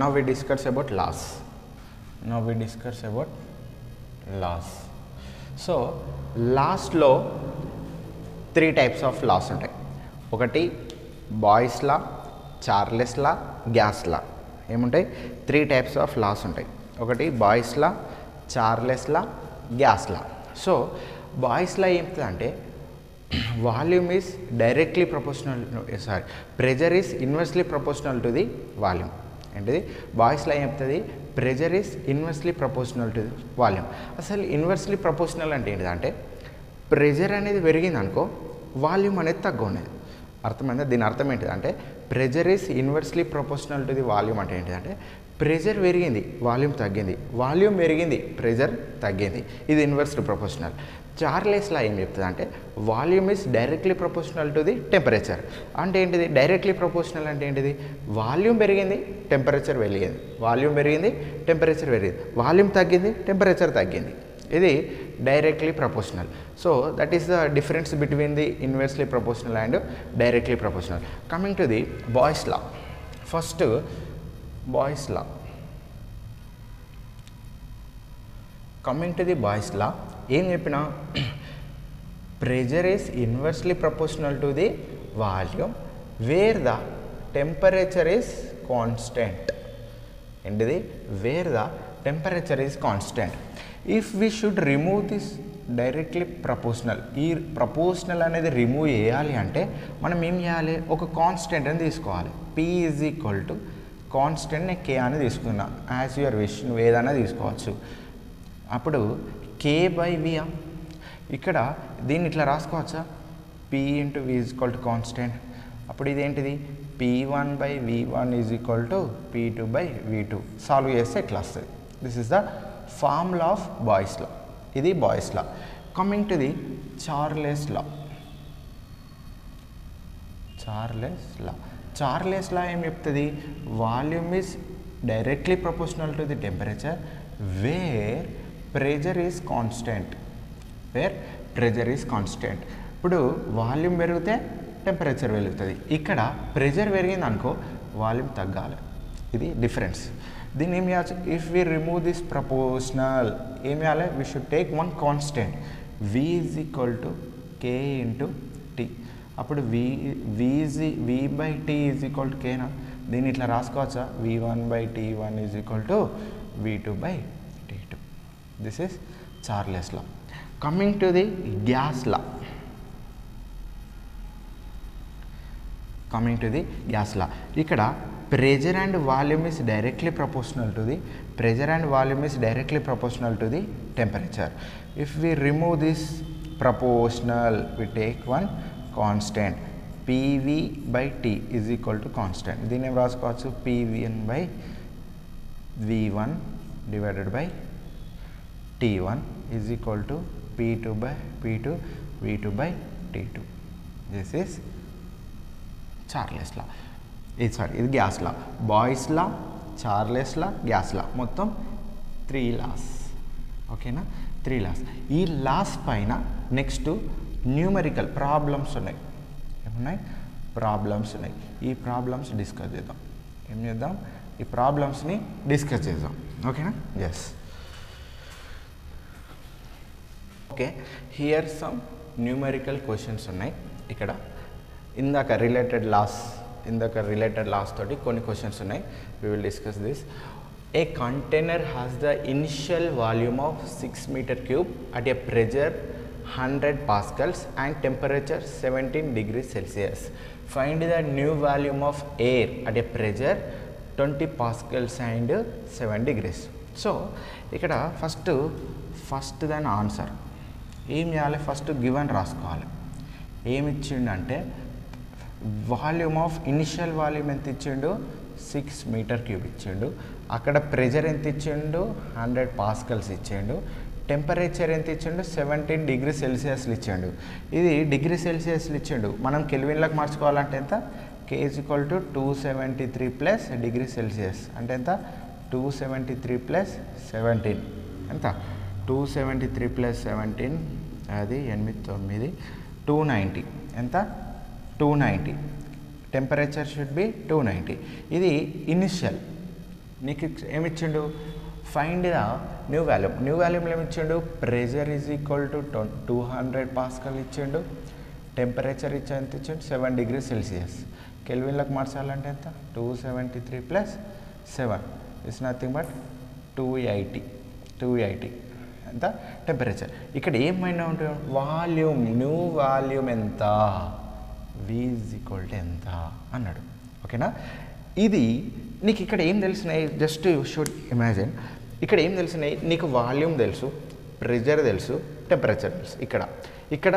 now we discuss about laws. So laws లో 3 types of laws ఉంటాయి. ఒకటి Boyle's law, Charles law, gas law. ఏముంటాయి? 3 types of laws ఉంటాయి. ఒకటి Boyle's law, Charles law, gas law. So Boyle's law ఏమిటంటే volume is directly proportional, pressure is inversely proportional to the volume. ఏంటిది? బాయ్స్లో ఏం చెప్తుంది? Pressure is inversely proportional to the volume. అసలు inversely proportional అంటే ఏంటిదంటే ప్రెజర్ అనేది పెరిగింది అనుకో, వాల్యూమ్ అనేది తక్కువ ఉన్నది. అర్థమైందా? దీని అర్థం ఏంటిదంటే pressure is inversely proportional to the volume అంటే ఏంటిదంటే ప్రెజర్ పెరిగింది, వాల్యూమ్ తగ్గింది, వాల్యూమ్ పెరిగింది, ప్రెజర్ తగ్గింది. ఇది ఇన్వర్స్లీ ప్రపోర్షనల్. చార్లెస్ లా ఏం చెప్తుంది అంటే volume is directly proportional to the temperature. అంటే ఏంటిది? డైరెక్ట్లీ ప్రపోర్షనల్ అంటే ఏంటిది? వాల్యూమ్ పెరిగింది, టెంపరేచర్ పెరిగింది, వాల్యూమ్ పెరిగింది, టెంపరేచర్ పెరిగింది, వాల్యూమ్ తగ్గింది, టెంపరేచర్ తగ్గింది. ఇది directly proportional. So that is the difference between the inversely proportional and directly proportional. Coming to the Boyle's law. First Boyle's law. Coming to the Boyle's law ఏం చెప్పినా pressure is inversely proportional to the volume where the temperature is constant. ఏంటిది? Where the temperature is constant. If we should remove this directly proportional, ఈ proportional అనేది remove చేయాలి అంటే మనం ఏం చేయాలి? ఒక కాన్స్టెంట్ అని తీసుకోవాలి. P is equal to constant, నేను కే అని తీసుకున్నా. యాజ్ యువర్ విష్, నువ్వు ఏదైనా తీసుకోవచ్చు. అప్పుడు కే బై వియా, ఇక్కడ దీన్ని ఇట్లా రాసుకోవచ్చా? P into V is equal to constant. అప్పుడు ఇదేంటిది? P1 by V1 is equal to P2 by V2. Solve చేస్తే ఇట్లా వస్తుంది. This is the formula of Boyle's law. ఇది Boyle's law. Coming to the Charles law. Charles law ఏం చెప్తుంది? Volume is directly proportional to the temperature where pressure is constant. ఇప్పుడు volume పెరిగితే temperature పెరుగుతుంది. ఇక్కడ ప్రెజర్ పెరిగింది అనుకో, వాల్యూమ్ తగ్గాలి. ఇది డిఫరెన్స్. దీన్ని ఏం చేయవచ్చు? If we remove this proportional ఏం చేయాలి? We should take one constant, V is equal to K into T. అప్పుడు V by T is equal to కేనా? దీన్ని ఇట్లా రాసుకోవచ్చా? V1 by T1 is equal to V2 by T2. This is Charles law. Coming to the gas law. ఇక్కడ pressure and volume is directly proportional to the temperature. If we remove this proportional we take one constant, PV by T is equal to constant. దీన్ని ఏం రాసుకోవచ్చు? PVN by V1 divided by T1 is equal to P2 by P2 V2 by T2. This is Charles law. ఇది gas law. Boyle's law, Charles law, gas law. మొత్తం 3 loss. ఓకేనా? 3 loss. ఈ loss పైన next numerical problems ఉన్నాయి. ఏమున్నాయి? Problems ఉన్నాయి. ఈ problems discuss చేద్దాం. ఏం చేద్దాం? ఈ ప్రాబ్లమ్స్ని డిస్కస్ చేద్దాం. ఓకేనా? Yes. Okay, here some numerical questions ఉన్నాయి. ఇక్కడ ఇందాక రిలేటెడ్ లాస్ తోటి కొన్ని క్వశ్చన్స్ ఉన్నాయి. We will discuss this. A container has the initial volume of 6 meter cube at a pressure 100 pascals and temperature 17 degrees Celsius. Find the new volume of air at a pressure 20 pascals and 7 degrees. So ఇక్కడ first దాని answer ఏం చేయాలి? First given రాసుకోవాలి. ఏమి ఇచ్చిండంటే volume of initial volume ఎంత ఇచ్చిండు? 6 meter cube ఇచ్చిండు. అక్కడ ప్రెజర్ ఎంత ఇచ్చిండు? 100 pascals ఇచ్చిండు. టెంపరేచర్ ఎంత ఇచ్చిండు? 17 degrees Celsius ఇచ్చిండు. ఇది డిగ్రీ సెల్సియస్లు ఇచ్చిండు. మనం కెల్విన్లకు మార్చుకోవాలంటే ఎంత? K is equal to 273 plus degree Celsius అంటే ఎంత? 273 ప్లస్ 17 ఎంత? 273 ప్లస్ 17 అది 8 290 ఎంత? 290. Temperature should be 290. ఇది ఇనిషియల్. నీకు ఏమి ఇచ్చిండు, find the new volume. New వాల్యూమ్లో ఏమి ఇచ్చిండు, pressure is equal to 200 pascal ఇచ్చిండు, టెంపరేచర్ ఎంత ఇచ్చిండు 7 degrees Celsius. కెల్విన్లకు మార్చాలంటే ఎంత, 273 + 7 ఇస్ నథింగ్ బట్ 280 ఎంత టెంపరేచర్. ఇక్కడ ఏమైనా ఉంటుంది, వాల్యూమ్, న్యూ వాల్యూమ్ ఎంత, V = ఎంత అన్నాడు. ఓకేనా, ఇది నీకు ఇక్కడ ఏం తెలిసినాయి, జస్ట్ యూ షుడ్ ఇమాజిన్. ఇక్కడ ఏం తెలిసినాయి, నీకు వాల్యూమ్ తెలుసు, ప్రెజర్ తెలుసు, టెంపరేచర్ తెలుసు. ఇక్కడ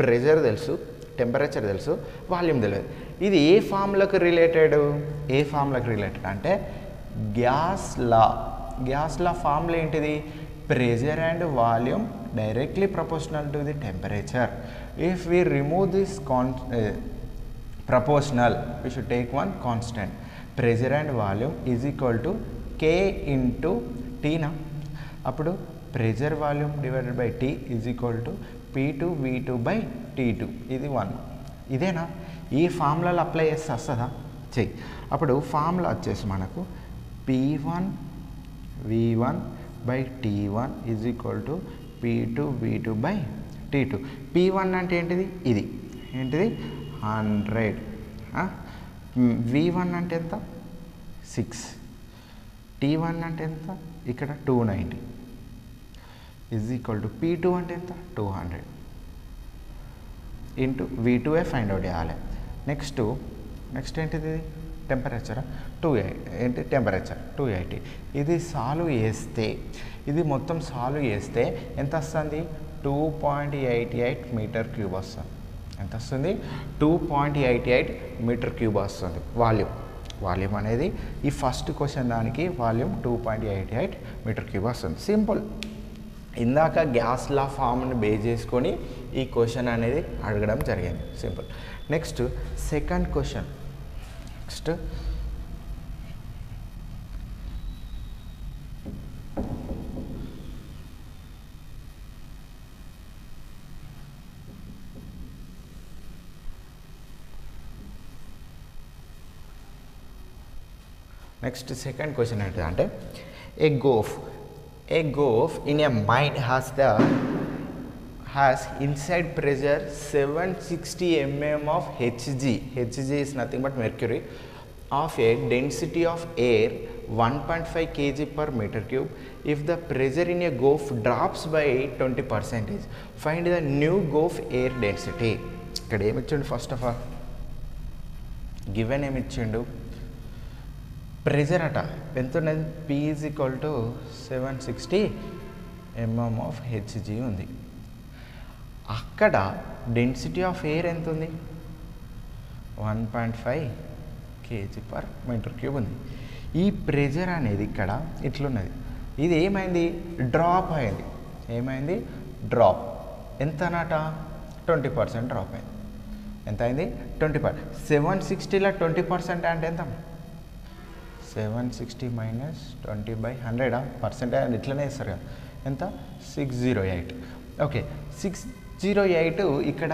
ప్రెజర్ తెలుసు, టెంపరేచర్ తెలుసు, వాల్యూమ్ తెలియదు. ఇది ఏ ఫామ్లకు రిలేటెడ్, అంటే గ్యాస్ లా ఫామ్లో ఏంటిది, pressure and volume directly proportional to the temperature. If we remove this proportional, we should take one constant. Pressure and volume is equal to K into T na. అప్పుడు pressure volume divided by T is equal to P2 V2 by T2. ఇది 1. ఇదేనా, ఈ ఫార్ములాలో apply చేస్తే వస్తుందా, చెయ్యి. అప్పుడు formula వచ్చేసి మనకు P1 V1 by T1 is equal to P2 V2 by T2. P1 అంటే ఏంటిది, ఇది ఏంటిది 100, V1 అంటే ఎంత 6, T1 అంటే ఎంత ఇక్కడ 290 ఈజ్ ఈక్వల్ టు P2 అంటే ఎంత 200 ఇంటూ V2 ఫైండ్ అవుట్ చేయాలి. నెక్స్ట్ ఏంటిది, టెంపరేచర్ 280. ఇది సాల్వ్ చేస్తే, ఇది మొత్తం సాల్వ్ చేస్తే ఎంత వస్తుంది, 2.88 మీటర్ క్యూబ్ వస్తుంది. ఎంత వస్తుంది, 2.88 మీటర్ క్యూబ్ వస్తుంది వాల్యూమ్ అనేది. ఈ ఫస్ట్ క్వశ్చన్ దానికి వాల్యూమ్ 2.88 మీటర్ క్యూబ్ వస్తుంది. సింపుల్. ఇందాక గ్యాస్ లా ఫామ్ని బేస్ చేసుకొని ఈ క్వశ్చన్ అనేది అడగడం జరిగింది. Simple. Next second question. Next second question ఏంటంటే, a goaf in a mine has inside pressure 760 mm of Hg is nothing but mercury, of a density of air 1.5 kg per meter cube. If the pressure in a gulf drops by 20%, find the new gulf air density. ఇక్కడ ఏమి ఇచ్చిండు, first of all given ఏమి ఇచ్చిండు, pressure అట ఎంత ఉన్నది, P = 760 mm of Hg ఉంది. అక్కడ డెన్సిటీ ఆఫ్ ఎయిర్ ఎంత ఉంది, 1.5 kg per meter cube ఉంది. ఈ ప్రెజర్ అనేది ఇక్కడ ఇట్లున్నది, ఇది ఏమైంది, డ్రాప్ అయింది. డ్రాప్ ఎంతనట, 20% డ్రాప్ అయింది. ఎంత అయింది, 20%. 760లో 20% అంటే ఎంత, 760 మైనస్ 20/100 పర్సెంటేజ్ ఇట్లనే ఇస్తారు కదా, ఎంత 608. ఓకే, 608 ఇక్కడ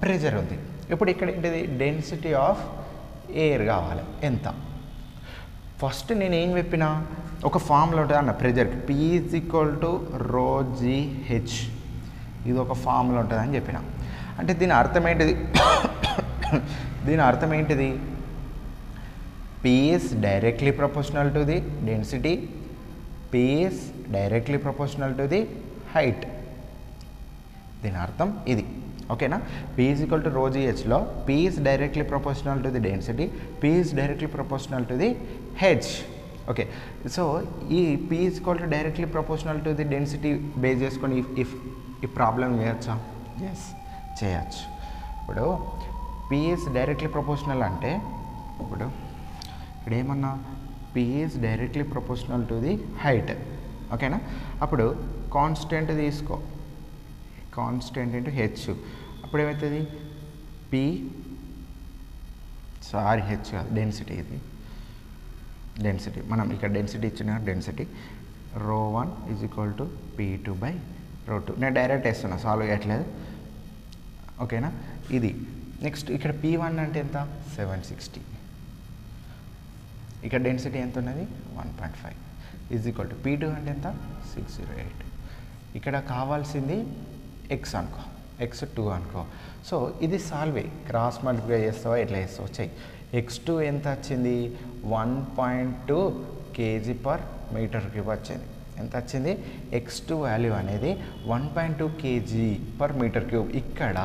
ప్రెజర్ ఉంది. ఇప్పుడు ఇక్కడ ఏంటిది, డెన్సిటీ ఆఫ్ ఎయిర్ కావాలి ఎంత. ఫస్ట్ నేను ఏం చెప్పిన, ఒక ఫార్ములా ఉంటుంది అన్న ప్రెజర్కి, P = ρgh, ఇది ఒక ఫార్ములా ఉంటుంది అని చెప్పిన. అంటే దీని అర్థం ఏంటిది, P is directly proportional to the density, P is directly proportional to the height. దీని అర్థం ఇది. ఓకేనా, P is equal to ρgh లో P is directly proportional to the density, P is directly proportional to the h. Okay, so ఈ P is equal to directly proportional to the density base చేసుకొని ఈ problem చేయొచ్చా, yes చేయొచ్చు. ఇప్పుడు P is directly proportional అంటే, ఇప్పుడు ఇక్కడ ఏమన్నా, P is directly proportional to the height. ఓకేనా, అప్పుడు కాన్స్టెంట్ తీసుకో, కాన్స్టెంట్ ఇంటూ హెచ్, అప్పుడు ఏమవుతుంది, హెచ్ కాదు డెన్సిటీ, ఇది డెన్సిటీ. మనం ఇక్కడ డెన్సిటీ ఇచ్చిన డెన్సిటీ ρ1 = P2/ρ2. నేను డైరెక్ట్ వేస్తున్నా, సాల్వ్ చేయట్లేదు. ఓకేనా, ఇది. నెక్స్ట్ ఇక్కడ P1 అంటే ఎంత, 760. ఇక్కడ డెన్సిటీ ఎంత ఉన్నది 1.5 ఈజ్ ఈక్వల్ టు P2 అంటే ఎంత 608. ఇక్కడ కావాల్సింది x అనుకో, x2 అనుకో. సో ఇది సాల్వ్ అయ్యి క్రాస్ మల్టిప్లై చేస్తావా ఎట్లా చేస్తావు చెయ్యి. x2 ఎంత వచ్చింది 1.2 kg/m³ వచ్చింది. ఎంత వచ్చింది x2 వాల్యూ అనేది 1.2 kg/m³. ఇక్కడ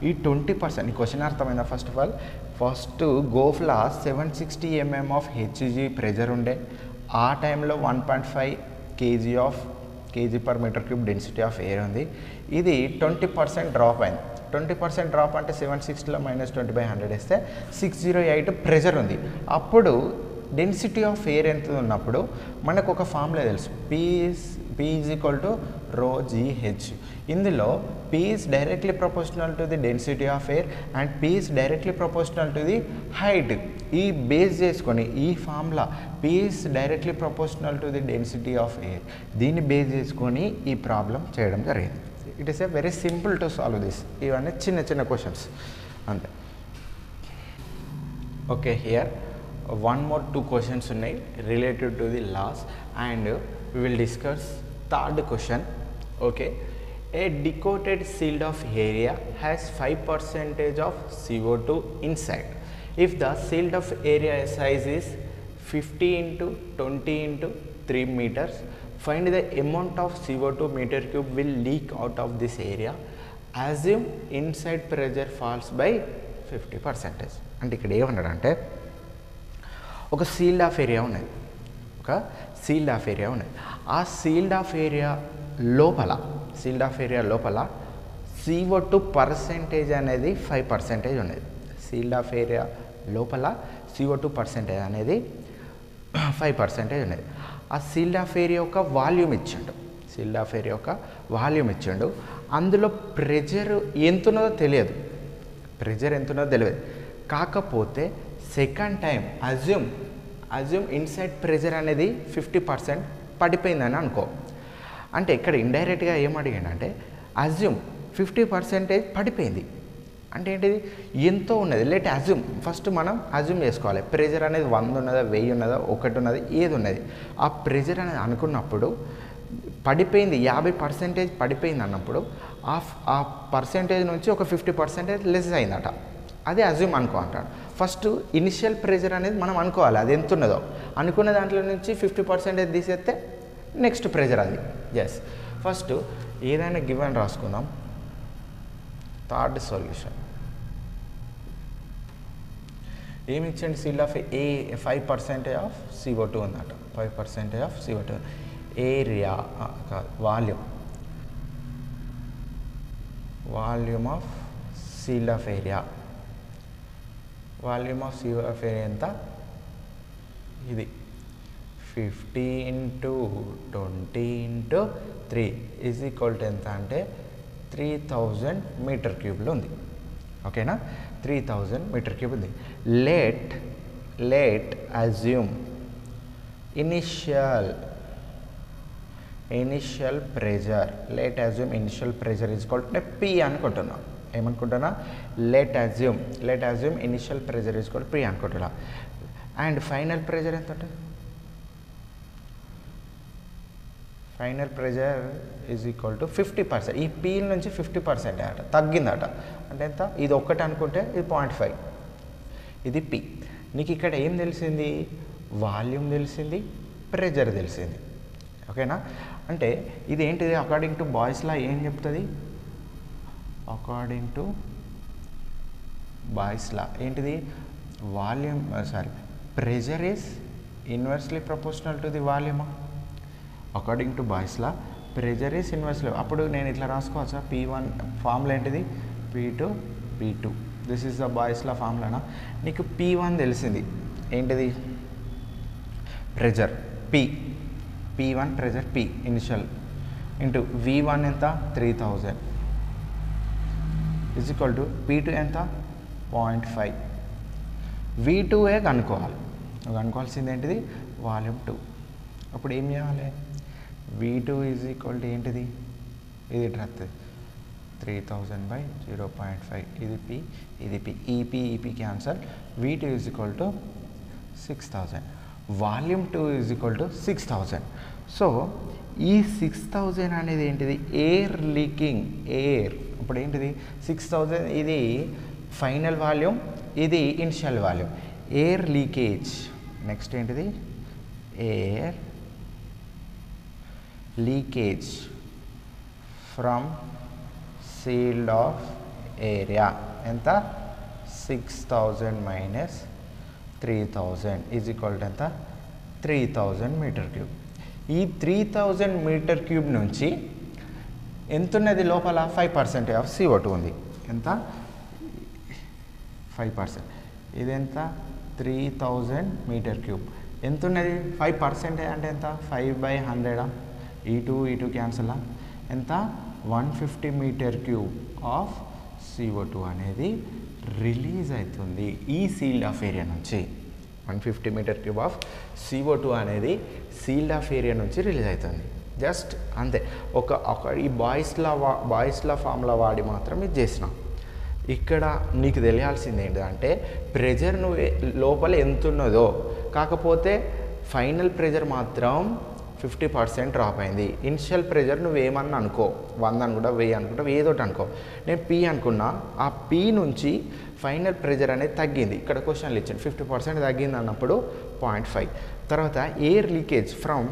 ఈ 20% ఈ క్వశ్చన్ అర్థమైందా? ఫస్ట్ ఆఫ్ ఆల్ ఫస్ట్ గోఫ్లా 760 mm ఆఫ్ Hg ప్రెజర్ ఉండే, ఆ టైంలో 1.5 kg/m³ డెన్సిటీ ఆఫ్ ఎయిర్ ఉంది. ఇది 20% డ్రాప్ అయింది. 20% డ్రాప్ అంటే 760లో -20/100 వేస్తే 608 ప్రెజర్ ఉంది. అప్పుడు డెన్సిటీ ఆఫ్ ఎయిర్ ఎంత ఉన్నప్పుడు మనకు ఒక ఫార్ములా తెలుసు, P is equal to ρgh. ఇందులో P is directly proportional to the density of air and P is directly proportional to the height. ఈ బేస్ చేసుకొని ఈ formula P is directly proportional to the density of air, దీన్ని base చేసుకొని ఈ problem చేయడం జరిగింది. It is a very simple to solve this. ఇవన్నీ చిన్న చిన్న క్వశ్చన్స్ అంతే. Okay, here one more 2 questions ఉన్నాయి related to the laws and we will discuss third question. Okay, a decoated sealed off area has 5% of CO2 inside. If the sealed off area size is 50 into 20 into 3 meters, find the amount of CO2 meter cube will leak out of this area. Assume inside pressure falls by 50%. అంటే ఇక్కడ ఏమన్నాడంటే ఒక sealed off area ఉన్నది, ఆ sealed off area లోపల CO2 percentage అనేది 5% ఉన్నది. Sealed off area లోపల CO2 పర్సెంటేజ్ అనేది 5% ఉన్నది. ఆ సీల్డ్ ఆఫ్ ఏరియా యొక్క వాల్యూమ్ ఇచ్చిండు. అందులో ప్రెజర్ ఎంత ఉన్నదో తెలియదు. కాకపోతే second time assume inside pressure అనేది 50% పడిపోయిందని అనుకో. అంటే ఇక్కడ ఇండైరెక్ట్గా ఏం అడిగాడంటే అజ్యూమ్ 50% పడిపోయింది అంటే ఏంటిది, ఎంతో ఉన్నది. లెట్ అజ్యూమ్, ఫస్ట్ మనం అజ్యూమ్ చేసుకోవాలి ప్రెజర్ అనేది 100 ఉన్నదా 1000 ఉన్నదా 1 ఉన్నది ఏది ఉన్నది. ఆ ప్రెజర్ అనేది అనుకున్నప్పుడు పడిపోయింది 50% పడిపోయింది అన్నప్పుడు ఆ పర్సెంటేజ్ నుంచి ఒక 50% లెస్ అయిందట, అదే అజ్యూమ్ అనుకో అంటాడు. ఫస్ట్ ఇనిషియల్ ప్రెజర్ అనేది మనం అనుకోవాలి అది ఎంత ఉన్నదో, అనుకున్న దాంట్లో నుంచి 50% తీసేస్తే నెక్స్ట్ ప్రెజర్ అది. ఎస్, ఫస్ట్ ఏదైనా గివెన్ రాసుకుందాం. థర్డ్ సొల్యూషన్ ఏమి ఇచ్చండి, sealed off a 5% of CO2 ఉందట. 5% ఆఫ్ CO2 ఏరియా కాదు, volume of sealed off area. Volume of sealed off area ఎంత, ఇది 50 into 20 into 3 is equal to ఎంత అంటే 3000 మీటర్ క్యూబ్లో ఉంది. ఓకేనా, 3000 మీటర్ క్యూబ్ ఉంది. Let assume initial pressure. Let assume initial pressure is equal to P అనుకుంటున్నా. ఏమనుకుంటున్నా, let assume initial pressure is equal to P అనుకుంటున్నా. అండ్ ఫైనల్ ప్రెజర్ ఎంత ఉంటుంది, final pressure is equal to 50%. ఈ P నుంచి 50% అట తగ్గిందట. అంటే ఎంత, ఇది ఒక్కటి అనుకుంటే ఇది 0.5, ఇది P. నీకు ఇక్కడ ఏం తెలిసింది, వాల్యూమ్ తెలిసింది, ప్రెజర్ తెలిసింది. ఓకేనా, అంటే ఇది ఏంటిది, అకార్డింగ్ టు బాయ్స్ లా ఏం చెప్తుంది, అకార్డింగ్ టు బాయ్స్ లా ఏంటిది, volume pressure is inversely proportional to the వాల్యూమా. According to Boyle's law pressure is inversely. అప్పుడు నేను ఇట్లా రాసుకోవచ్చా, P1 ఫార్ములా ఏంటిది, P2 P2. This is the Boyle's law ఫార్ములానా. నీకు P1 తెలిసింది ఏంటిది, pressure P1 pressure P initial into V1 ఎంత 3000 ఈజ్ ఈక్వల్ టు P2 ఎంత 0.5. V2ఏ కనుక్కోవాలి, కనుక్కోవాల్సింది ఏంటిది, వాల్యూమ్ 2. అప్పుడు ఏం చేయాలి, V2 ఈజ్ ఈక్వల్ టు ఏంటిది, ఇది వస్తుంది 3000/0.5. ఇది P, ఇది P, ఈ P cancel. V2 is equal to 6000. Volume 2 is equal to 6000. So ఈ 6000 అనేది ఏంటిది? Air leaking air. ఇప్పుడు ఏంటిది 6000? ఇది ఫైనల్ వాల్యూమ్, ఇది initial volume. Air leakage. Next ఏంటిది? Air leakage from sealed off area ఎంత? 6000 మైనస్ 3000 ఈజ్ ఈక్వల్ టు ఎంత? 3000 మీటర్ క్యూబ్. ఈ 3000 మీటర్ క్యూబ్ నుంచి ఎంత ఉన్నది లోపల? 5% ఆఫ్ CO2 ఉంది. ఎంత? 5%. ఇది ఎంత? 3000 మీటర్ క్యూబ్. ఎంత ఉన్నది? 5% అంటే ఎంత? 5/100. ఈ టూ క్యాన్సలా? ఎంత? 150 మీటర్ క్యూబ్ ఆఫ్ CO2 అనేది రిలీజ్ అవుతుంది ఈ సీల్డ్ ఆఫ్ ఏరియా నుంచి. 150 మీటర్ క్యూబ్ ఆఫ్ CO2 అనేది సీల్డ్ ఆఫ్ ఏరియా నుంచి రిలీజ్ అవుతుంది. జస్ట్ అంతే. ఒక ఈ బాయిస్లా ఫార్ములా వాడి మాత్రం ఇది చేసినాం. ఇక్కడ నీకు తెలియాల్సింది ఏంటంటే ప్రెజర్ నువ్వు లోపల ఎంత ఉన్నదో, కాకపోతే ఫైనల్ ప్రెజర్ మాత్రం 50% డ్రాప్ అయింది. ఇనిషియల్ ప్రెజర్ నువ్వేమన్నా అనుకో, 100 అనుకుంటా, 1000 అనుకుంటా, ఏదోటి అనుకో. నేను P అనుకున్నా. ఆ P నుంచి ఫైనల్ ప్రెజర్ అనేది తగ్గింది. ఇక్కడ క్వశ్చన్లు ఇచ్చాను 50% తగ్గింది అన్నప్పుడు 0.5. తర్వాత ఎయిర్ లీకేజ్ ఫ్రమ్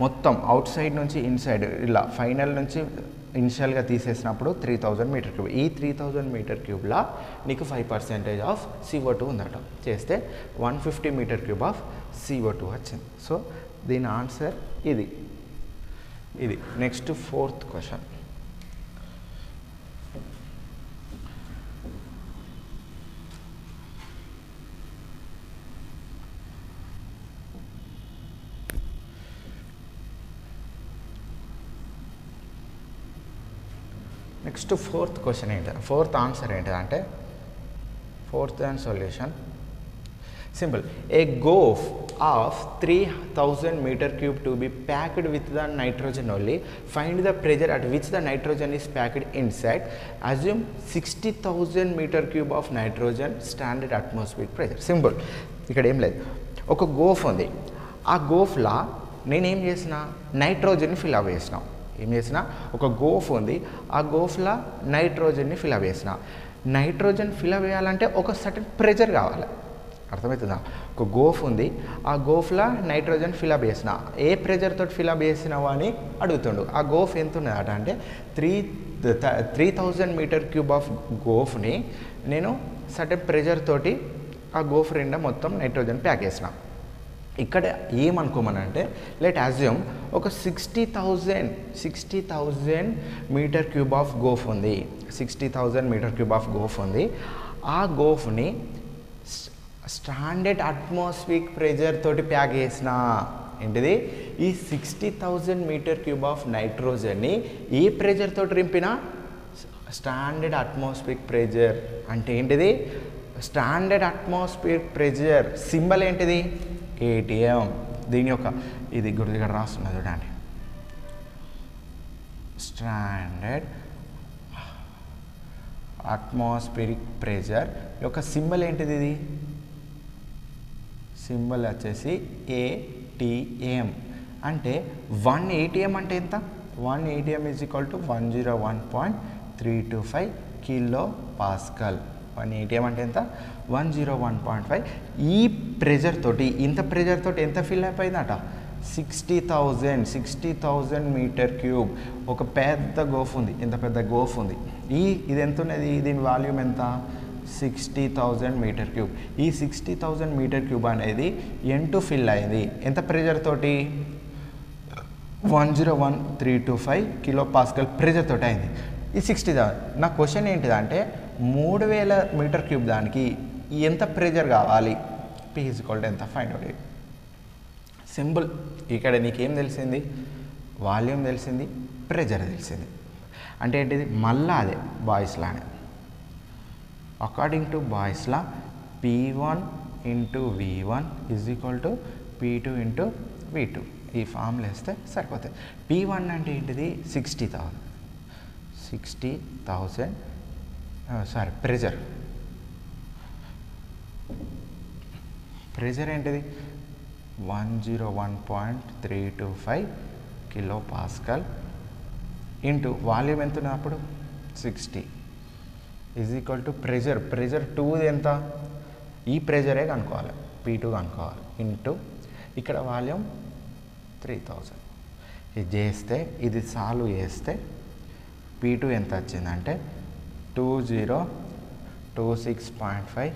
మొత్తం అవుట్ సైడ్ నుంచి ఇన్సైడ్, ఇలా ఫైనల్ నుంచి ఇనిషియల్గా తీసేసినప్పుడు 3000 మీటర్ క్యూబ్. ఈ 3000 మీటర్ క్యూబ్లా నీకు 5% ఆఫ్ CO2 ఉందట. చేస్తే 150 మీటర్ క్యూబ్ ఆఫ్ CO2 వచ్చింది. సో దీని ఆన్సర్ ఇది. Next 4th question. Next 4th question ఏంటి? 4th ఆన్సర్ ఏంటంటే 4th and solution simple. A goaf of 3000 meter cube to be packed with the nitrogen only. Find the pressure at which the nitrogen is packed inside. Assume 60,000 meter cube of nitrogen standard atmospheric pressure. Simple. ఇక్కడ ఏం లేదు, ఒక గోఫ్ ఉంది. ఆ గోఫ్లా నేనేం చేసిన? నైట్రోజన్ని fill up చేసిన. ఏం చేసిన? ఒక గోఫ్ ఉంది. ఆ గోఫ్లా నైట్రోజన్ని ఫిల్అప్ చేసిన. నైట్రోజన్ ఫిల్అప్ చేయాలంటే ఒక సర్టన్ ప్రెజర్ కావాలి. అర్థమవుతుందా? ఒక గోఫ్ ఉంది. ఆ గోఫ్లా నైట్రోజన్ ఫిల్అప్ చేసిన. ఏ ప్రెజర్ తోటి ఫిల్అప్ చేసినావు అని అడుగుతుండు. ఆ గోఫ్ ఎంత ఉన్నదట అంటే 3000 మీటర్ క్యూబ్ ఆఫ్ గోఫ్ని నేను సర్టన్ ప్రెజర్ తోటి ఆ గోఫ్ నిండా మొత్తం నైట్రోజన్ ప్యాక్ చేసిన. ఇక్కడ ఏమనుకోమనంటే లెట్ అజ్యూమ్ ఒక 60,000 మీటర్ క్యూబ్ ఆఫ్ గోఫ్ ఉంది. 60,000 మీటర్ క్యూబ్ ఆఫ్ గోఫ్ ఉంది. ఆ గోఫ్ని స్టాండర్డ్ అట్మాస్ఫియరిక్ ప్రెజర్ తోటి ప్యాక్ చేసిన. ఏంటిది? ఈ 60,000 మీటర్ క్యూబ్ ఆఫ్ నైట్రోజన్ని ఏ ప్రెజర్ తోటి రింపినా? Standard atmospheric pressure. అంటే ఏంటిది? స్టాండర్డ్ అట్మాస్ఫియరిక్ ప్రెజర్ సింబల్ ఏంటిది? ATM. దీని యొక్క ఇది గుర్తు ఇక్కడ రాస్తున్నది చూడండి. స్టాండర్డ్ అట్మాస్ఫియరిక్ ప్రెజర్ యొక్క సింబల్ ఏంటిది? ఇది సింబల్ వచ్చేసి ATM. అంటే 1 ATM అంటే ఎంత? 1 ATM is equal to 101.325 kilo pascal. 1 ATM అంటే ఎంత? 101.5. ఈ ప్రెజర్ తోటి, ఇంత ప్రెజర్ తోటి ఎంత ఫిల్ అయిపోయిందట? 60,000 meter cube. ఒక పెద్ద గోఫ్ ఉంది. ఎంత పెద్ద గోఫ్ ఉంది. ఇది ఎంత ఉన్నది? దీని వాల్యూమ్ ఎంత? 60,000 మీటర్ క్యూబ్. ఈ 60,000 మీటర్ క్యూబ్ అనేది ఎంత ఫిల్ అయింది? ఎంత ప్రెజర్ తోటి? 101.325 కిలో పాస్కల్ ప్రెజర్ తోటి అయింది. ఈ 60,000. నా క్వశ్చన్ ఏంటిదంటే 3000 మీటర్ క్యూబ్ దానికి ఎంత ప్రెజర్ కావాలి? P ఈజ్ ఈక్వల్ టు ఎంత? Find out. సింపుల్. ఇక్కడ నీకేం తెలిసింది? వాల్యూమ్ తెలిసింది, ప్రెజర్ తెలిసింది. అంటే ఏంటిది? మళ్ళా అదే బాయ్స్ లానే. According to Boyle's law P1 into V1 is equal to P2 into V2. ఈ ఫార్ములా వేస్తే సరిపోతుంది. P1 అంటే ఏంటిది? 60,000 ప్రెజర్. ప్రెజర్ ఏంటిది 101.325 కిలో పాస్కల్ ఇంటూ వాల్యూమ్ ఎంత ఉన్నప్పుడు 60 ఈజ్ ఈక్వల్ టు ప్రెజర్ 2 ఎంత, ఈ ప్రెజరే కనుక్కోవాలి, P2 కనుక్కోవాలి ఇంటూ ఇక్కడ వాల్యూమ్ 3000. ఇది చేస్తే ఇది సాల్వ్ చేస్తే P2 ఎంత వచ్చిందంటే 2026.5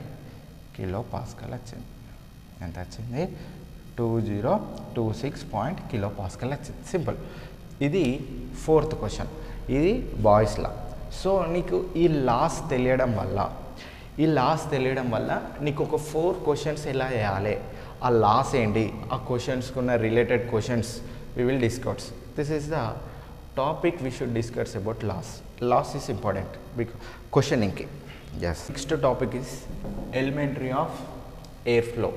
కిలో పాస్కల్ వచ్చింది. ఎంత వచ్చింది? 2026 కిలో పాస్కల్ వచ్చింది. సింపుల్. ఇది 4th క్వశ్చన్. ఇది బాయ్స్ లా. సో నీకు ఈ లాస్ తెలియడం వల్ల నీకు ఒక 4 క్వశ్చన్స్ ఎలా చేయాలి, ఆ లాస్ ఏంటి, ఆ క్వశ్చన్స్కి ఉన్న related questions we will discuss. This is the topic we should discuss about loss. Loss is important because questioning. Yes. Next topic is elementary of airflow.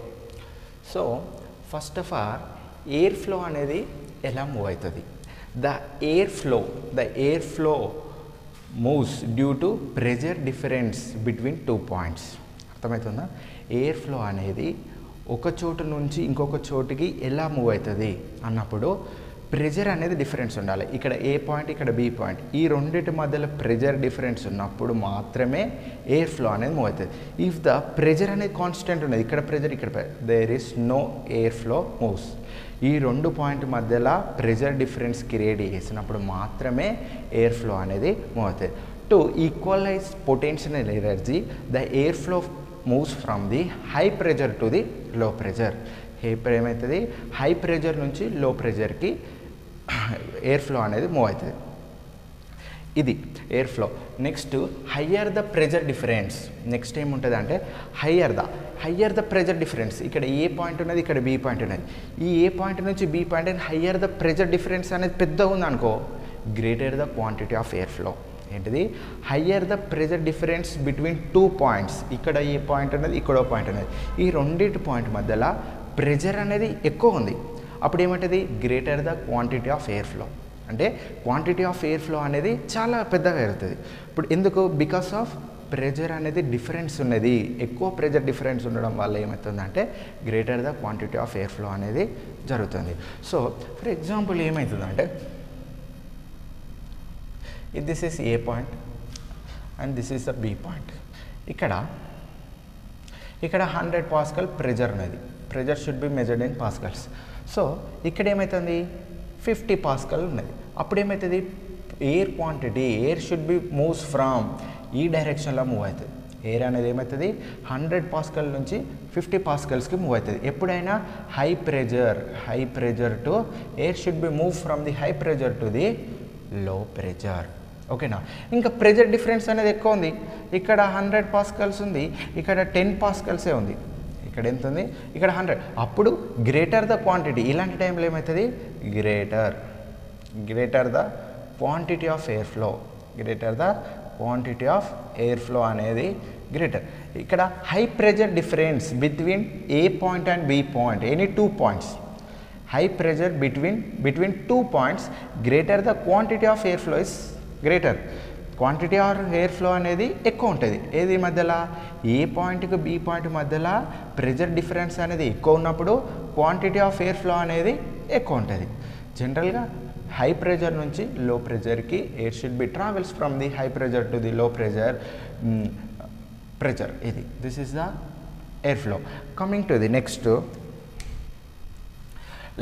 So first of all, airflow anedi ela move aitadi. The airflow moves due to pressure difference between 2 points. అర్థమవుతుందా? Airflow అనేది ఒక చోటు నుంచి ఇంకొక చోటుకి ఎలా move అవుతుంది అన్నప్పుడు ప్రెజర్ అనేది డిఫరెన్స్ ఉండాలి. ఇక్కడ ఏ పాయింట్, ఇక్కడ బి పాయింట్, ఈ రెండింటి మధ్యలో ప్రెజర్ డిఫరెన్స్ ఉన్నప్పుడు మాత్రమే ఎయిర్ ఫ్లో అనేది మూవ్ అవుతుంది. ఇఫ్ ద ప్రెజర్ అనేది కాన్స్టెంట్ ఉన్నది, ఇక్కడ ప్రెజర్ ఇక్కడ there is no air flow moves. ఈ 2 పాయింట్ మధ్యలో ప్రెజర్ డిఫరెన్స్ క్రియేట్ చేసినప్పుడు మాత్రమే ఎయిర్ ఫ్లో అనేది మూవ్ అవుతుంది. To equalize potential energy the air flow moves from the high pressure to the low pressure. ఏమవుతుంది? హై ప్రెజర్ నుంచి low ప్రెజర్కి air flow అనేది మూవ్ అవుతుంది. ఇది air flow. Next higher the pressure difference. Next ఏముంటుంది అంటే higher the pressure difference. ఇక్కడ A point ఉన్నది, ఇక్కడ బి పాయింట్ ఉన్నది. ఈ ఏ పాయింట్ నుంచి బి పాయింట్ అని హయ్యర్ ద ప్రెజర్ డిఫరెన్స్ అనేది పెద్దగా ఉంది అనుకో, greater the quantity of air flow. ఏంటిది? Higher the pressure difference between 2 points. ఇక్కడ ఏ పాయింట్ అనేది, ఇక్కడో పాయింట్ అనేది, ఈ రెండింటి పాయింట్ మధ్యలో ప్రెజర్ అనేది ఎక్కువ ఉంది. అప్పుడు ఏమంటుంది? Greater the quantity of air flow. అంటే క్వాంటిటీ ఆఫ్ ఎయిర్ ఫ్లో అనేది చాలా పెద్దగా పెరుగుతుంది. ఇప్పుడు ఎందుకు? బికాస్ ఆఫ్ ప్రెజర్ అనేది డిఫరెన్స్ ఉన్నది. ఎక్కువ ప్రెజర్ డిఫరెన్స్ ఉండడం వల్ల ఏమవుతుందంటే greater the quantity of air flow అనేది జరుగుతుంది. సో ఫర్ ఎగ్జాంపుల్ ఏమవుతుందంటే this is A point and this is the B point. ఇక్కడ 100 పాస్కల్ ప్రెజర్ ఉన్నది. Pressure should be measured in pascals. So ఇక్కడ ఏమవుతుంది? 50 పాస్కల్ ఉన్నది. అప్పుడు ఏమవుతుంది? Air quantity, air should be moves from ఈ డైరెక్షన్లో మూవ్ అవుతుంది. ఎయిర్ అనేది ఏమవుతుంది? 100 పాస్కల్ నుంచి 50 పాస్కల్స్కి మూవ్ అవుతుంది. ఎప్పుడైనా high pressure to air should B move from the high pressure to the low pressure. ఓకేనా? ఇంకా ప్రెజర్ డిఫరెన్స్ అనేది ఎక్కువ ఉంది. ఇక్కడ 100 పాస్కల్స్ ఉంది, ఇక్కడ 10 పాస్కల్సే ఉంది. ఇక్కడ ఎంత ఉంది? ఇక్కడ 100. అప్పుడు గ్రేటర్ ద క్వాంటిటీ. ఇలాంటి టైంలో ఏమవుతుంది? Greater the quantity of air flow అనేది గ్రేటర్. ఇక్కడ high pressure difference between A point and B point, any 2 points. High pressure between 2 points, greater the quantity of air flow is greater. Quantity of air flow అనేది ఎక్కువ ఉంటుంది. ఏది మధ్యలో? A పాయింట్కి B point మధ్యలో pressure difference అనేది ఎక్కువ ఉన్నప్పుడు క్వాంటిటీ ఆఫ్ ఎయిర్ ఫ్లో అనేది ఎక్కువ ఉంటుంది. జనరల్గా హై ప్రెజర్ నుంచి లో ప్రెజర్కి air should be travels from the high pressure to the low pressure. ఇది this is the air flow. Coming to the next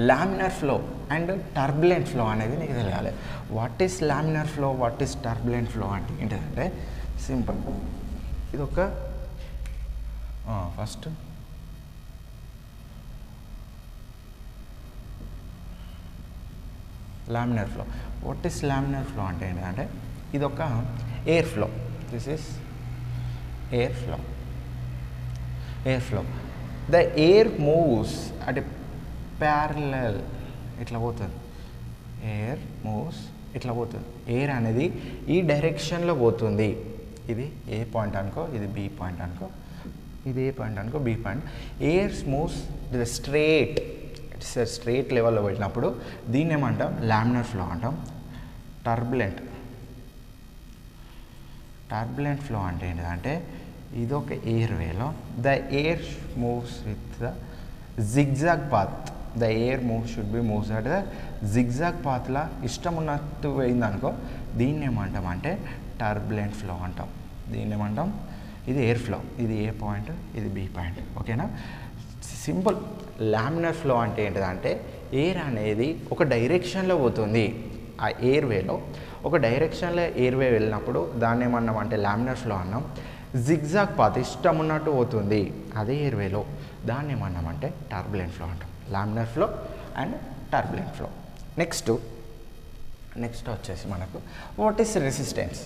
laminar flow and turbulent flow అనేది నీకు తెలియాలి. What is laminar flow, what is turbulent flow అంటే ఏంటంటే simple. ఇది ఒక first laminar flow. What is laminar flow అంటే ఏంటంటే ఇది ఒక air flow. This is air flow. The air moves అంటే ప్యారలల్ ఇట్లా పోతుంది. ఎయిర్ మూవ్స్ ఇట్లా పోతుంది. ఎయిర్ అనేది ఈ డైరెక్షన్లో పోతుంది. ఇది ఏ పాయింట్ అనుకో, ఇది బి పాయింట్ అనుకో, ఇది ఏ పాయింట్ అనుకో, B point. Air moves straight లెవెల్లో వెళ్ళినప్పుడు దీన్ని ఏమంటాం? లామినార్ ఫ్లో అంటాం. టర్బులెంట్ ఫ్లో అంటే ఏంటంటే ఇది ఒక ఎయిర్ వేలో the air moves with the zigzag path, the air should be moves at the zigzag పాత్లా ఇష్టం ఉన్నట్టు పోయిందనుకో దీన్ని ఏమంటామంటే టర్బులెంట్ ఫ్లో అంటాం. దీన్ని ఏమంటాం, ఇది ఎయిర్ ఫ్లో, ఇది ఏ పాయింట్, ఇది బి పాయింట్. ఓకేనా, సింపుల్. లామినార్ ఫ్లో అంటే ఏంటిదంటే ఎయిర్ అనేది ఒక డైరెక్షన్లో పోతుంది. ఆ ఎయిర్వేలో ఒక డైరెక్షన్లో ఎయిర్వే వెళ్ళినప్పుడు దాన్ని ఏమన్నామంటే లామినార్ ఫ్లో అన్నాం. జిగ్జాగ్ పాత్ ఇష్టం ఉన్నట్టు పోతుంది అదే ఎయిర్వేలో, దాన్ని ఏమన్నామంటే టర్బులెంట్ ఫ్లో అంటాం. Laminar flow and turbulent flow. Next వచ్చేసి మనకు వాట్ ఈస్ రెసిస్టెన్స్.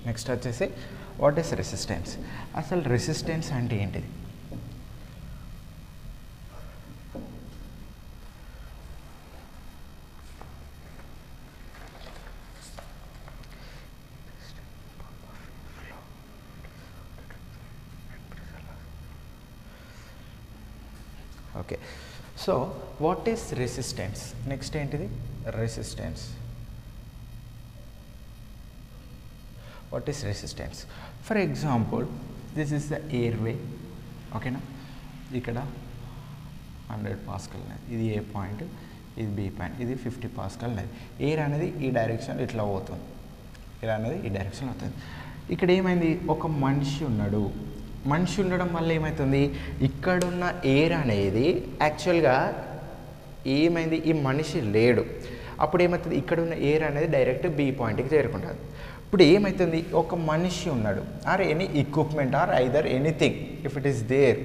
నెక్స్ట్ వచ్చేసి వాట్ ఈస్ రెసిస్టెన్స్. అసలు రెసిస్టెన్స్ అంటే ఏంటిది? Okay, so what is resistance. Next ఏంటిది resistance. What is resistance? For example this is the airway. ఓకేనా, ఇక్కడ 100 పాస్కల్ అనేది, ఇది ఏ పాయింట్, ఇది బి పాయింట్, ఇది 50 పాస్కల్ అనేది. ఎయిర్ అనేది ఈ డైరెక్షన్ ఇట్లా పోతుంది, ఎయిర్ అనేది ఈ డైరెక్షన్ అవుతుంది. ఇక్కడ ఏమైంది, ఒక మనిషి ఉన్నాడు. మనిషి ఉండడం వల్ల ఏమవుతుంది, ఇక్కడున్న ఎయిర్ అనేది యాక్చువల్గా ఏమైంది, ఈ మనిషి లేడు. అప్పుడు ఏమవుతుంది, ఇక్కడున్న ఎయిర్ అనేది డైరెక్ట్ బి పాయింట్కి చేరుకుంటుంది. ఇప్పుడు ఏమవుతుంది, ఒక మనిషి ఉన్నాడు, or any equipment or either anything if it is there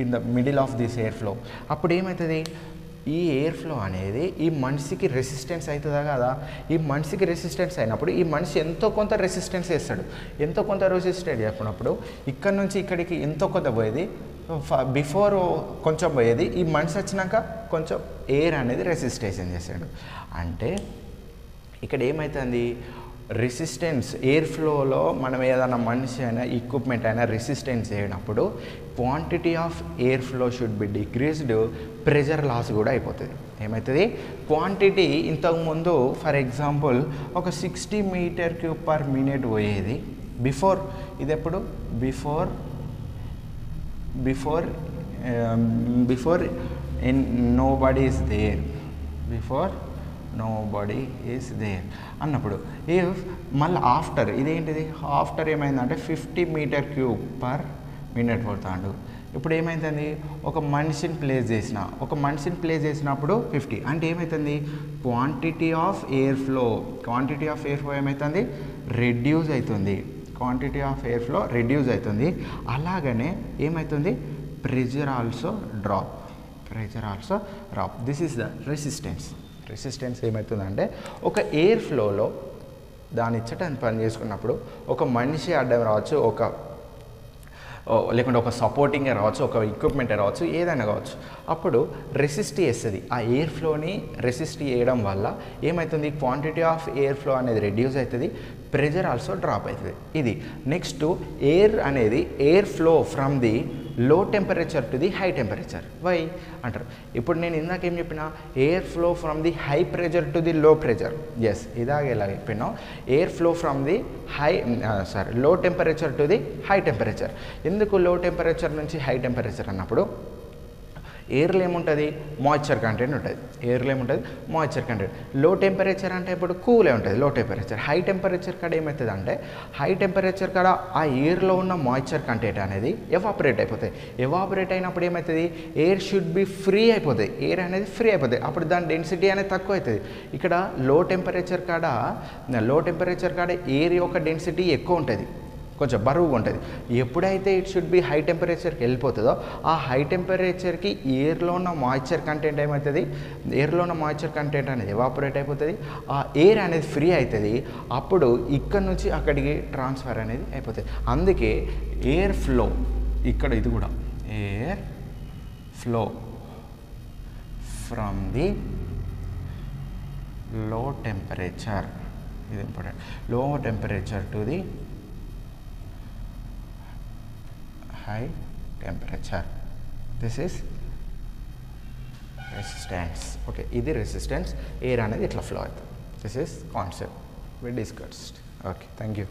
in the middle of this air flow, అప్పుడు ఏమవుతుంది, ఈ ఎయిర్ ఫ్లో అనేది ఈ మనిషికి రెసిస్టెన్స్ అవుతుందా కదా. ఈ మనిషికి రెసిస్టెన్స్ అయినప్పుడు ఈ మనిషి ఎంతో కొంత రెసిస్టెన్స్ చేస్తాడు. ఎంతో కొంత రెసిస్టెన్స్ చెప్పినప్పుడు ఇక్కడ నుంచి ఇక్కడికి ఎంతో కొంత పోయేది, బిఫోర్ కొంచెం పోయేది, ఈ మనిషి వచ్చినాక కొంచెం ఎయిర్ అనేది రెసిస్టేషన్ చేస్తాడు. అంటే ఇక్కడ ఏమవుతుంది, రెసిస్టెన్స్ ఎయిర్ ఫ్లోలో మనం ఏదైనా మనిషి అయినా ఎక్విప్మెంట్ అయినా రెసిస్టెన్స్ చేయనప్పుడు quantity of air flow should be decreased, pressure loss కూడా అయిపోతుంది. ఏమవుతుంది, క్వాంటిటీ ఇంతకుముందు ఫర్ ఎగ్జాంపుల్ ఒక 60 మీటర్ క్యూబ్ పర్ మినిట్ పోయేది బిఫోర్, ఇది ఎప్పుడు before nobody is there, before nobody is there అన్నప్పుడు ఇఫ్ మళ్ళీ ఆఫ్టర్ ఇదేంటిది, ఆఫ్టర్ ఏమైందంటే 50 మీటర్ క్యూబ్ పర్ మినిట్ పడుతాడు. ఇప్పుడు ఏమవుతుంది, ఒక మనిషిని ప్లేస్ చేసినప్పుడు 50 అంటే ఏమవుతుంది, క్వాంటిటీ ఆఫ్ ఎయిర్ ఫ్లో ఏమవుతుంది, రెడ్యూస్ అవుతుంది. Quantity of air flow reduce అవుతుంది. అలాగనే ఏమవుతుంది, pressure also drop. This is the resistance. Resistance ఏమవుతుందంటే ఒక ఎయిర్ ఫ్లోలో దాని ఇచ్చటాన్ని పని చేసుకున్నప్పుడు ఒక మనిషి అడ్డం రావచ్చు, లేకుంటే ఒక సపోర్టింగే రావచ్చు, ఒక ఎక్విప్మెంటే రావచ్చు, ఏదైనా కావచ్చు. అప్పుడు రెసిస్ట్ చేస్తుంది. ఆ ఎయిర్ ఫ్లోని రెసిస్ట్ చేయడం వల్ల ఏమవుతుంది, క్వాంటిటీ ఆఫ్ ఎయిర్ ఫ్లో అనేది రెడ్యూస్ అవుతుంది, ప్రెజర్ ఆల్సో డ్రాప్ అవుతుంది. ఇది నెక్స్ట్ ఎయిర్ అనేది air flow from the low temperature to the high temperature. Why అంటారు. ఇప్పుడు నేను ఇందాక ఏం చెప్పిన, air flow from the high pressure to the low pressure. Yes, ఇలాగ చెప్పినా air flow from the low temperature to the high temperature. ఎందుకు low temperature నుంచి హై టెంపరేచర్ అన్నప్పుడు ఎయిర్లో ఏముంటుంది, మాయిశ్చర్ కంటెంట్ ఉంటుంది. ఎయిర్లో ఏముంటుంది, మాయిశ్చర్ కంటెంట్. లో టెంపరేచర్ అంటే ఇప్పుడు కూలే ఉంటుంది లో టెంపరేచర్. హై టెంపరేచర్ కాడ ఏమవుతుంది అంటే, హై టెంపరేచర్ కాడ ఆ ఎయిర్లో ఉన్న మాయిశ్చర్ కంటెంట్ అనేది ఎవాపరేట్ అయిపోతుంది. ఎవాపరేట్ అయినప్పుడు ఏమవుతుంది, ఎయిర్ షుడ్ బి ఫ్రీ అయిపోతుంది. ఎయిర్ అనేది ఫ్రీ అయిపోతుంది. అప్పుడు దాని డెన్సిటీ అనేది తక్కువ అవుతుంది. ఇక్కడ లో టెంపరేచర్ కాడ ఎయిర్ యొక్క డెన్సిటీ ఎక్కువ ఉంటుంది, కొంచెం బరువుగా ఉంటుంది. ఎప్పుడైతే ఇట్ షుడ్ బి హై టెంపరేచర్కి వెళ్ళిపోతుందో ఆ హై టెంపరేచర్కి ఎయిర్లో ఉన్న మాయిశ్చర్ కంటెంట్ ఏమవుతుంది, ఎయిర్లో ఉన్న మాయిశ్చర్ కంటెంట్ అనేది ఎవాపరేట్ అయిపోతుంది. ఆ ఎయిర్ అనేది ఫ్రీ అవుతుంది. అప్పుడు ఇక్కడ నుంచి అక్కడికి ట్రాన్స్ఫర్ అనేది అయిపోతుంది. అందుకే ఎయిర్ ఫ్లో, ఇక్కడ ఇది కూడా air flow from the low temperature, ఇది ఇంపార్టెంట్, లో temperature to the high temperature. This is resistance. Okay, ఇది resistance. Air అనేది ఇట్లా flow అవుతుంది. This is concept we discussed. Okay, thank you.